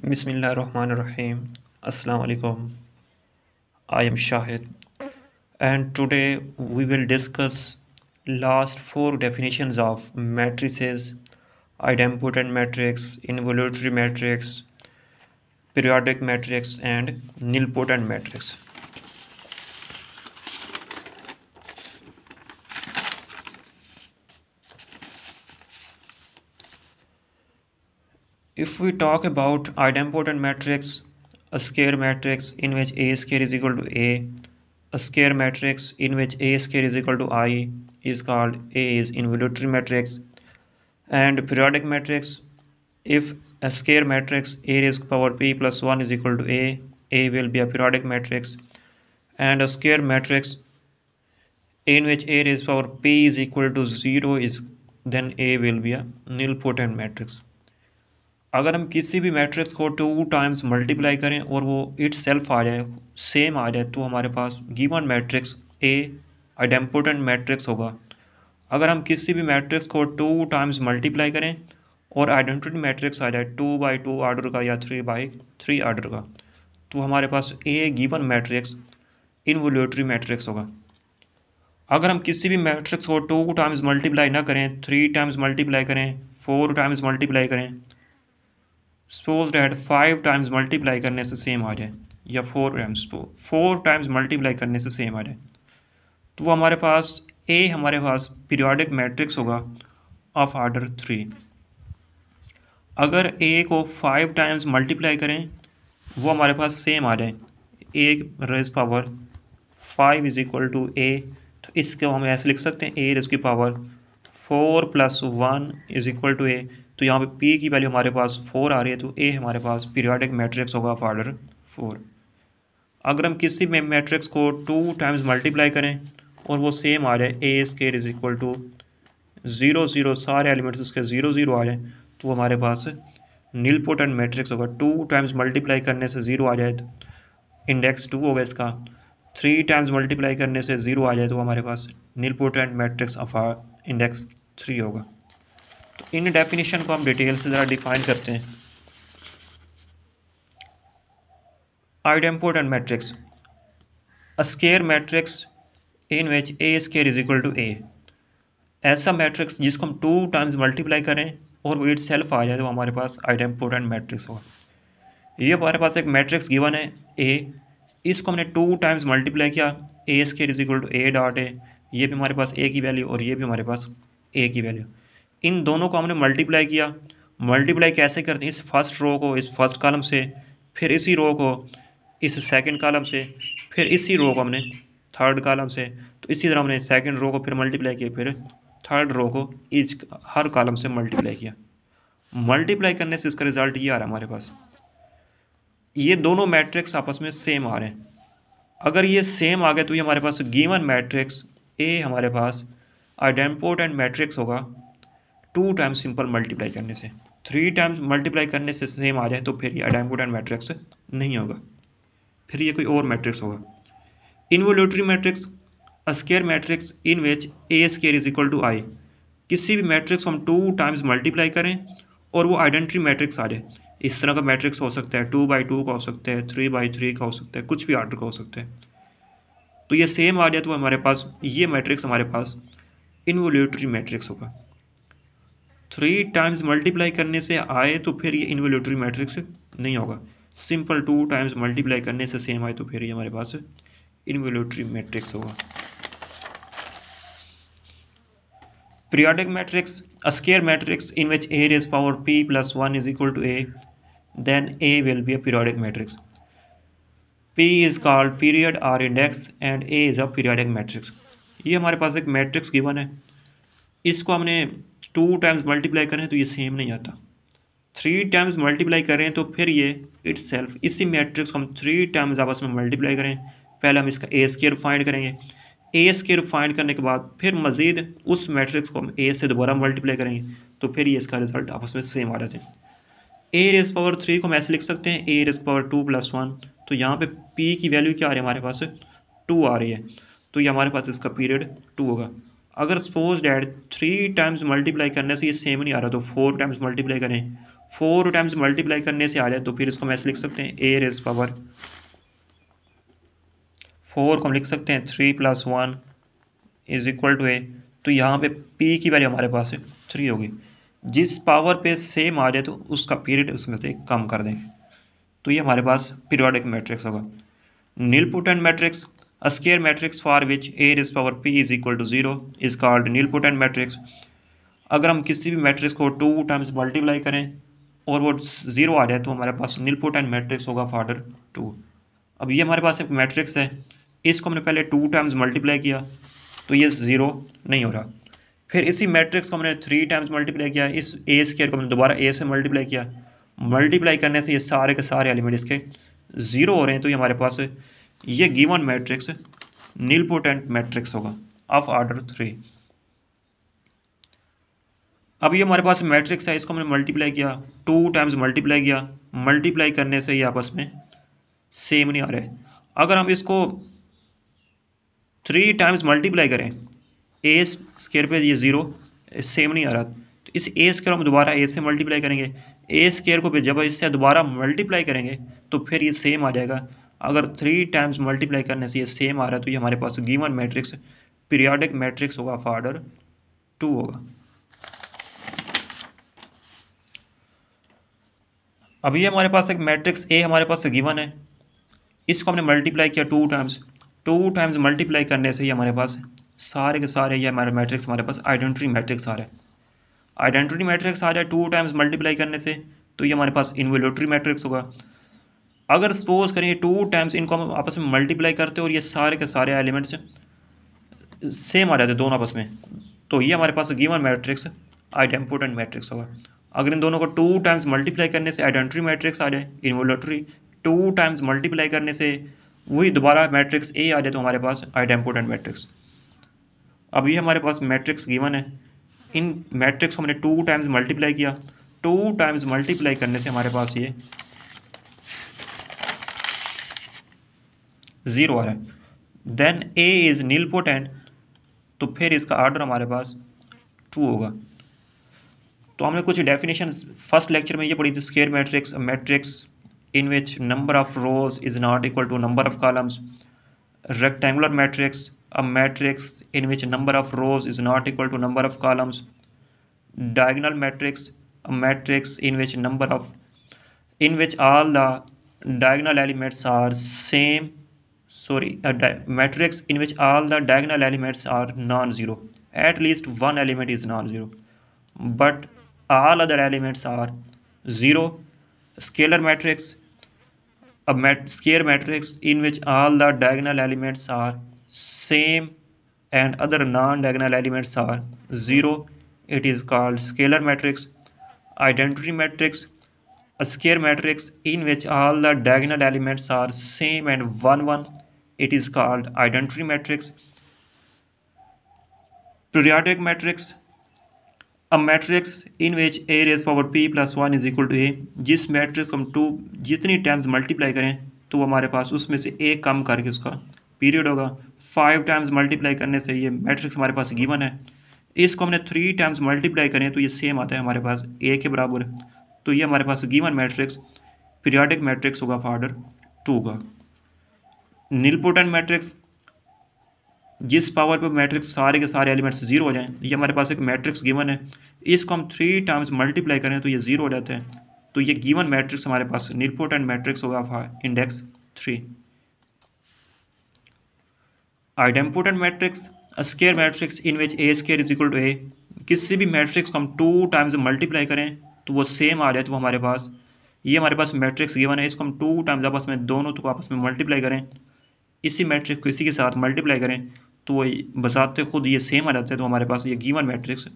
Bismillahirrahmanirrahim. Assalamu alaikum. I am Shahid, and today we will discuss last four definitions of matrices: idempotent matrix, involutory matrix, periodic matrix, and nilpotent matrix. If we talk about idempotent matrix, a square matrix in which A square is equal to a square matrix in which A square is equal to I is called A is involutory matrix, and periodic matrix, if a square matrix A raised to power P plus 1 is equal to A will be a periodic matrix, and a square matrix in which A raised to power P is equal to 0 is then A will be a nilpotent matrix. अगर हम किसी भी matrix को 2 times multiply करें और वो it self आ जाए, same आ जाए, तो हमारे पास given matrix A idempotent matrix होगा। अगर हम किसी भी मैट्रिक्स को 2 टाइम्स मल्टीप्लाई करें और आइडेंटिटी मैट्रिक्स आ जाए 2/2 आर्डर का या 3/3 आर्डर का, तो हमारे पास ए गिवन मैट्रिक्स इनवोल्यूटरी मैट्रिक्स होगा। अगर हम किसी भी मैट्रिक्स को 2 टाइम्स मल्टीप्लाई ना करें, 3 टाइम्स मल्टीप्लाई करें, 4 टाइम्स मल्टीप्लाई करें, सपोज डैट 5 टाइम्स मल्टीप्लाई करने से सेम आ जाए या 4 टाइम्स मल्टीप्लाई करने से सेम आ जाए, तो हमारे पास पीरियोडिक मैट्रिक्स होगा ऑफ आर्डर 3। अगर ए को 5 टाइम्स मल्टीप्लाई करें वो हमारे पास सेम आ जाए, A raise power 5 is equal to A, तो इसको हम ऐसे लिख सकते हैं ए रेज की power 4 + 1 is equal to A. तो यहाँ पे p की वैल्यू हमारे पास 4 आ रही है, तो a हमारे पास पीरियोडिक मैट्रिक्स होगा ऑफ आर्डर 4। अगर हम किसी में मैट्रिक्स को 2 टाइम्स मल्टीप्लाई करें और वो सेम आ जाए ए स्क्वायर इज इक्वल टू 0 0, सारे एलिमेंट्स उसके 0 0 आ जाए, तो हमारे पास निलपोटेंट मैट्रिक्स होगा। 2 टाइम्स मल्टीप्लाई करने से 0 आ जाए तो इंडेक्स 2 होगा इसका, 3 टाइम्स मल्टीप्लाई करने से 0 आ जाए तो हमारे पास निलपोटेंट मैट्रिक्स ऑफ इंडेक्स 3 होगा। तो इन डेफिनेशन को हम डिटेल से ज़रा डिफाइन करते हैं। Idempotent matrix, a square matrix in which A square is equal to A, ऐसा मैट्रिक्स जिसको हम 2 टाइम्स मल्टीप्लाई करें और वो इट सेल्फ आ जाए तो हमारे पास आइडेम्पोटेंट मैट्रिक्स होगा। ये हमारे पास एक मैट्रिक्स गिवन है ए, इसको हमने 2 टाइम्स मल्टीप्लाई किया, A square is equal to A dot A, ये भी हमारे पास ए की वैल्यू और ये भी हमारे पास ए की वैल्यू, इन दोनों को हमने मल्टीप्लाई किया। मल्टीप्लाई कैसे करते हैं, इस फर्स्ट रो को इस फर्स्ट कॉलम से, फिर इसी रो को इस सेकंड कॉलम से, फिर इसी रो को हमने थर्ड कॉलम से, तो इसी तरह हमने सेकंड रो को फिर मल्टीप्लाई किया, फिर थर्ड रो को हर कॉलम से मल्टीप्लाई किया। मल्टीप्लाई करने से इसका रिजल्ट ये आ रहा है हमारे पास, ये दोनों मैट्रिक्स आपस में सेम आ रहे हैं। अगर ये सेम आ गए तो ये हमारे पास गिवन मैट्रिक्स ए हमारे पास आइडेम्पोटेंट मैट्रिक्स होगा 2 टाइम्स सिंपल मल्टीप्लाई करने से। 3 टाइम्स मल्टीप्लाई करने से सेम आ जाए तो फिर ये आइडेम्पोटेंट मैट्रिक्स नहीं होगा, फिर ये कोई और मैट्रिक्स होगा। Involutory matrix, a square matrix in which A square is equal to I, किसी भी मैट्रिक्स को हम 2 टाइम्स मल्टीप्लाई करें और वो आइडेंटिटी मैट्रिक्स आ जाए। इस तरह का मैट्रिक्स हो सकता है 2/2 का हो सकता है, 3/3 का हो सकता है, कुछ भी आर्डर का हो सकता है, तो ये सेम आ जाए तो हमारे पास ये मैट्रिक्स हमारे पास इनवोल्यूटरी मैट्रिक्स होगा। 3 टाइम्स मल्टीप्लाई करने से आए तो फिर ये इनवोल्यूटरी मैट्रिक्स नहीं होगा। सिंपल 2 टाइम्स मल्टीप्लाई करने से सेम आए तो फिर ये हमारे पास इनवोल्यूटरी मैट्रिक्स होगा। Periodic matrix, a square matrix in which A raise power p + 1 is equal to A, then a will be a periodic matrix. P is called period or index and A is a periodic matrix. ये हमारे पास एक matrix given है, इसको हमने 2 times multiply करें तो ये same नहीं आता, 3 टाइम्स मल्टीप्लाई करें तो फिर ये इट सेल्फ, इसी मैट्रिक्स को हम 3 टाइम्स आपस में मल्टीप्लाई करें। पहले हम इसका ए स्क्वायर फाइंड करेंगे, ए स्क्वायर फाइंड करने के बाद फिर मज़ीद उस मैट्रिक्स को हम ए से दोबारा मल्टीप्लाई करेंगे तो फिर ये इसका रिजल्ट आपस में सेम आ जाते हैं। ए रेज पावर 3 को हम ऐसे लिख सकते हैं ए रेज पावर 2 + 1, तो यहाँ पे p की वैल्यू क्या आ रही है हमारे पास 2 आ रही है, तो ये हमारे पास इसका पीरियड 2 होगा। अगर सपोज डैट 3 टाइम्स मल्टीप्लाई करने से ये सेम नहीं आ रहा तो 4 टाइम्स मल्टीप्लाई करें, 4 टाइम्स मल्टीप्लाई करने से आ जाए तो फिर इसको हम ऐसे लिख सकते हैं ए रेज़ पावर 4 को हम लिख सकते हैं 3 + 1 इज इक्वल टू ए। तो यहाँ पे पी की वैल्यू हमारे पास 3 होगी। जिस पावर पे सेम आ जाए तो उसका पीरियड उसमें से कम कर देंगे, तो ये हमारे पास पीरियोडिक मैट्रिक्स होगा। Nilpotent matrix, a square matrix for which A raise power P is equal to 0 is called nilpotent matrix. अगर हम किसी भी मैट्रिक्स को 2 टाइम्स मल्टीप्लाई करें और वो 0 आ जाए तो हमारे पास नीलपोटेंट मैट्रिक्स होगा ऑफ ऑर्डर 2। अब ये हमारे पास एक मैट्रिक्स है, इसको हमने पहले 2 टाइम्स मल्टीप्लाई किया तो ये 0 नहीं हो रहा। फिर इसी मैट्रिक्स को हमने 3 टाइम्स मल्टीप्लाई किया, इस ए स्क्वायर को हमने दोबारा ए से मल्टीप्लाई किया। मल्टीप्लाई करने से ये सारे के सारे एलिमेंट इसके 0 हो रहे हैं, तो ये हमारे पास ये गिवन मैट्रिक्स नीलपोटेंट मैट्रिक्स होगा ऑफ ऑर्डर 3। अब ये हमारे पास मैट्रिक्स है, इसको हमने मल्टीप्लाई किया, 2 टाइम्स मल्टीप्लाई किया। मल्टीप्लाई करने से ये आपस में सेम नहीं आ रहे। अगर हम इसको 3 टाइम्स मल्टीप्लाई करें, ए स्क्वायर पे ये 0 सेम नहीं आ रहा, तो इस ए स्क्वायर हम दोबारा ए से मल्टीप्लाई करेंगे। ए स्क्वायर को जब इससे दोबारा मल्टीप्लाई करेंगे तो फिर ये सेम आ जाएगा। अगर 3 टाइम्स मल्टीप्लाई करने से ये सेम आ रहा है तो ये हमारे पास गिवन मैट्रिक्स पीरियोडिक मैट्रिक्स होगा ऑफ ऑर्डर 2 होगा। अब ये हमारे पास एक मैट्रिक्स ए हमारे पास गिवन है, इसको हमने मल्टीप्लाई किया 2 टाइम्स। 2 टाइम्स मल्टीप्लाई करने से ये हमारे पास सारे के सारे ये हमारे मैट्रिक्स हमारे पास आइडेंटिटी मैट्रिक्स आ रहे हैं। आइडेंटिटी मैट्रिक्स आ जाए 2 टाइम्स मल्टीप्लाई करने से तो ये हमारे पास इन्वोल्यूटरी मैट्रिक्स होगा। अगर सपोज करें 2 टाइम्स इनको हम आपस में मल्टीप्लाई करते और ये सारे के सारे एलिमेंट्स सेम आ जाते दोनों आपस में, तो ये हमारे पास गिवन मैट्रिक्स आइडेंपोटेंट मैट्रिक्स होगा। अगर इन दोनों को 2 टाइम्स मल्टीप्लाई करने से आइडेंटिटी मैट्रिक्स आ जाए इन्वोल्यूटरी, 2 टाइम्स मल्टीप्लाई करने से वही दोबारा मैट्रिक्स ए आ जाए तो हमारे पास आइडेंपोटेंट मैट्रिक्स। अब ये हमारे पास मैट्रिक्स गिवन है, इन मैट्रिक्स को हमने 2 टाइम्स मल्टीप्लाई किया। 2 टाइम्स मल्टीप्लाई करने से हमारे पास ये 0 आ रहा है। देन ए इज़ नीलपोटेंट, तो फिर इसका ऑर्डर हमारे पास 2 होगा। तो हमने कुछ डेफिनेशन फर्स्ट लेक्चर में ये पढ़ी थी। Square matrix, matrix in which number of rows is not equal to number of columns. Rectangular matrix, a matrix in which number of rows is not equal to number of columns. Diagonal matrix, a matrix in which number of in which all the diagonal elements are same, matrix in which all the diagonal elements are non-zero, at least one element is non-zero but all other elements are zero. Scalar matrix, a square matrix in which all the diagonal elements are same and other non-diagonal elements are zero, it is called scalar matrix. Identity matrix, a square matrix in which all the diagonal elements are same and 1 1, it is called identity matrix. Periodic matrix, a matrix in which a raised power p plus 1 is equal to a। जिस matrix को हम 2 जितनी times multiply करें तो हमारे पास उसमें से a कम करके उसका पीरियड होगा। 5 टाइम्स मल्टीप्लाई करने से ये मैट्रिक्स हमारे पास गिवन है, इसको हमने 3 टाइम्स मल्टीप्लाई करें तो ये सेम आता है हमारे पास a के बराबर, तो ये हमारे पास गिवन मैट्रिक्स पीरियोडिक मैट्रिक्स होगा ऑर्डर 2 का। नीलपोटेंट मैट्रिक्स, जिस पावर पे मैट्रिक्स सारे के सारे एलिमेंट्स 0 हो जाएं, ये हमारे पास एक मैट्रिक्स गिवन है, इसको हम 3 टाइम्स मल्टीप्लाई करें तो ये 0 हो जाता है, तो ये गिवन मैट्रिक्स हमारे पास नीलपोटेंट मैट्रिक्स होगा index 3। Idempotent matrix, a square matrix in which A square is equal to A. किसी भी मैट्रिक्स को हम 2 टाइम्स मल्टीप्लाई करें तो वो सेम आ जाए तो हमारे पास ये हमारे पास मैट्रिक्स गिवन है, इसको हम 2 टाइम्स आपस में दोनों को आपस में मल्टीप्लाई करें, इसी मैट्रिक्स को इसी के साथ मल्टीप्लाई करें तो वो बजाते खुद ये सेम आ जाता है, तो हमारे पास ये गिवन मैट्रिक्स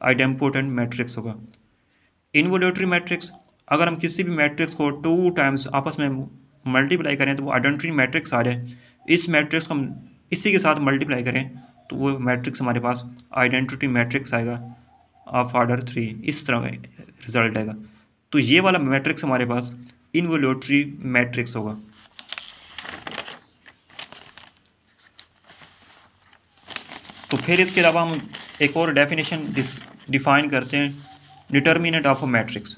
आइडेंपोटेंट मैट्रिक्स होगा। इन्वोल्यूटरी मैट्रिक्स, अगर हम किसी भी मैट्रिक्स को 2 टाइम्स आपस में मल्टीप्लाई करें तो वो आइडेंटिटी मैट्रिक्स आ जाए, इस मैट्रिक्स को हम इसी के साथ मल्टीप्लाई करें तो वो मैट्रिक्स हमारे पास आइडेंटिटी मैट्रिक्स आएगा ऑफ ऑर्डर 3, इस तरह का रिजल्ट आएगा। तो ये वाला मैट्रिक्स हमारे पास इन्वोल्यूटरी मैट्रिक्स होगा। तो फिर इसके अलावा हम एक और डेफिनेशन डिफाइन करते हैं, डिटर्मिनेंट ऑफ अ मैट्रिक्स।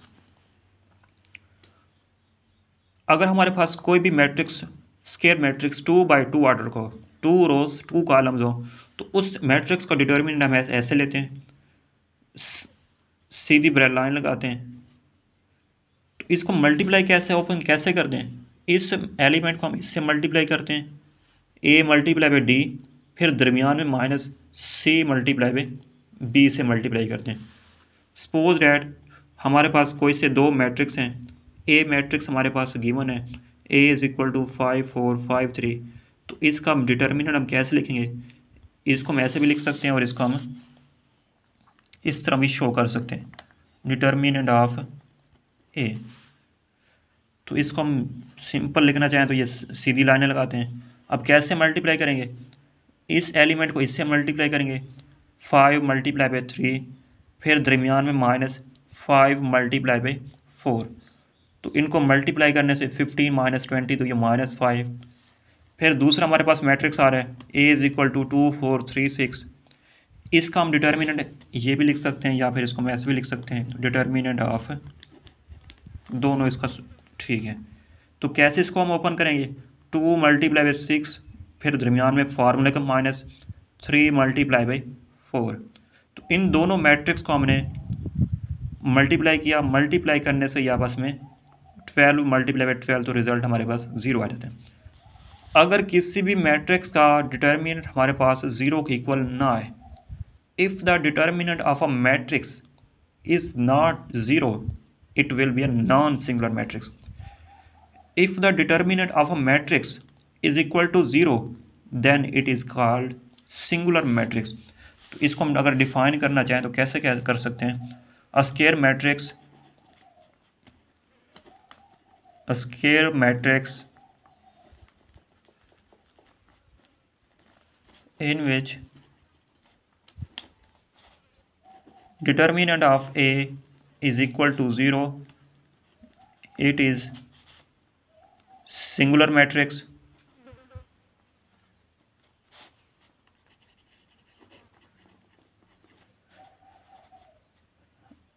अगर हमारे पास कोई भी matrix, square matrix 2x2 order का हो, 2 रोज 2 कॉलम्स हो, तो उस मैट्रिक्स का डिटर्मिनेंट हम ऐसे लेते हैं, सीधी ब्रेड लाइन लगाते हैं। तो इसको मल्टीप्लाई ओपन कैसे करते हैं, इस एलिमेंट को हम इससे मल्टीप्लाई करते हैं, a मल्टीप्लाई बाई डी, फिर दरमियान में minus c multiply by b से मल्टीप्लाई करते हैं। सपोज डैट हमारे पास कोई से दो मैट्रिक्स हैं, a मैट्रिक्स हमारे पास गिवन है, a इज़ इक्वल टू 5 4 5 3। तो इसका डिटर्मिनेंट हम कैसे लिखेंगे, इसको हम ऐसे भी लिख सकते हैं और इसको हम इस तरह भी शो कर सकते हैं, डिटर्मिनेंट ऑफ a। तो इसको हम सिंपल लिखना चाहें तो ये सीधी लाइनें लगाते हैं। अब कैसे मल्टीप्लाई करेंगे, इस एलिमेंट को इससे मल्टीप्लाई करेंगे, 5 मल्टीप्लाई बाई 3, फिर दरमियान में माइनस 5 मल्टीप्लाई बाई 4। तो इनको मल्टीप्लाई करने से 15 माइनस 20 तो ये -5। फिर दूसरा हमारे पास मैट्रिक्स आ रहा है, a इज़ इक्वल टू 2 4 3 6। इसका हम डिटर्मिनेंट ये भी लिख सकते हैं या फिर इसको हम ऐसे भी लिख सकते हैं, डिटर्मिनेंट ऑफ, दोनों इसका ठीक है। तो कैसे इसको हम ओपन करेंगे, 2 मल्टीप्लाई बाई 6, फिर दरमियान में फार्मूले का माइनस 3 मल्टीप्लाई बाई 4। तो इन दोनों मैट्रिक्स को हमने मल्टीप्लाई किया, मल्टीप्लाई करने से या बस में 12 मल्टीप्लाई बाई 12, तो रिजल्ट हमारे पास 0 आ जाता है। अगर किसी भी मैट्रिक्स का डिटर्मिनेंट हमारे पास 0 के इक्वल ना आए, if the determinant of a matrix is not 0, it will be a non-singular matrix. If the determinant of a matrix is equal to 0, then it is called singular matrix. तो इसको हम अगर define करना चाहें तो कैसे क्या कर सकते हैं, a square matrix in which determinant of A is equal to 0, it is singular matrix.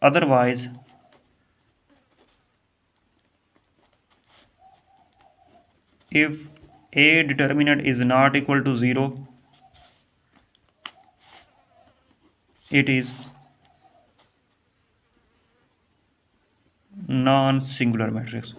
Otherwise if A determinant is not equal to 0, it is non-singular matrix.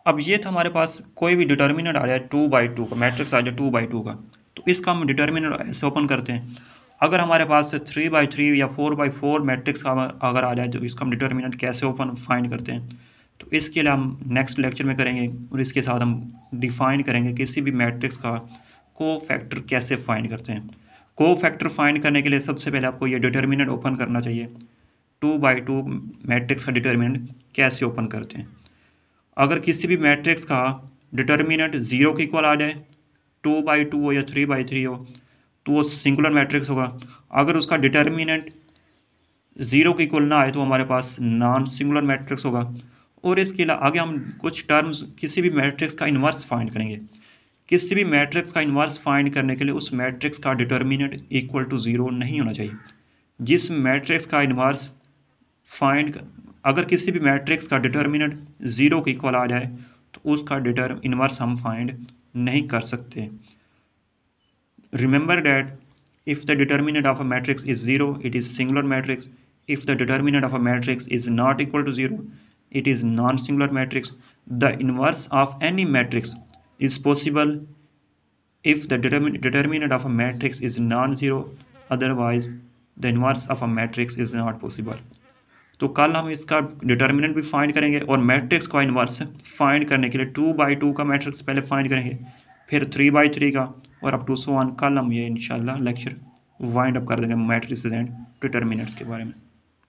अब ये था हमारे पास कोई भी डिटर्मिनेंट आ जाए 2x2 का, मैट्रिक्स आ जाए 2x2 का, तो इसका हम डिटर्मिनेंट ऐसे ओपन करते हैं। अगर हमारे पास 3x3 या 4x4 मैट्रिक्स का अगर आ जाए तो इसका हम डिटर्मिनेंट कैसे ओपन फाइंड करते हैं, तो इसके लिए हम नेक्स्ट लेक्चर में करेंगे और इसके साथ हम डिफाइन करेंगे किसी भी मैट्रिक्स का कोफैक्टर कैसे फाइंड करते हैं। कोफैक्टर फाइंड करने के लिए सबसे पहले आपको ये डिटर्मिनेंट ओपन करना चाहिए, 2x2 मैट्रिक्स का डिटर्मिनेंट कैसे ओपन करते हैं। अगर किसी भी मैट्रिक्स का डिटर्मिनेंट 0 के इक्वल आ जाए, 2x2 हो या 3x3 हो, तो वो सिंगुलर मैट्रिक्स होगा। अगर उसका डिटर्मिनेंट 0 के इक्वल ना आए तो हमारे पास नॉन सिंगुलर मैट्रिक्स होगा। और इसके अलावा आगे हम कुछ टर्म्स किसी भी मैट्रिक्स का इन्वर्स फाइंड करेंगे। किसी भी मैट्रिक्स का इन्वर्स फाइंड करने के लिए उस मैट्रिक्स का डिटर्मिनेंट इक्वल टू 0 नहीं होना चाहिए। जिस मैट्रिक्स का इन्वर्स फाइंड, अगर किसी भी मैट्रिक्स का डिटर्मिनेंट 0 के इक्वल आ जाए तो उसका इन्वर्स हम फाइंड नहीं कर सकते। Remember that if the determinant of a matrix is 0, it is singular matrix. If the determinant of a matrix is not equal to 0, it is non-singular matrix. The inverse of any matrix is possible if the determinant of a matrix is non-zero, otherwise the inverse of a matrix is not possible. तो कल हम इसका determinant भी find करेंगे और matrix का inverse find करने के लिए 2x2 का मैट्रिक्स पहले फाइंड करेंगे, फिर 3x3 का, और अप टू सो ऑन। कल हम ये इंशाल्लाह लेक्चर वाइंड अप कर देंगे मैट्रिक्स एंड डिटर्मिनेंट्स के बारे में।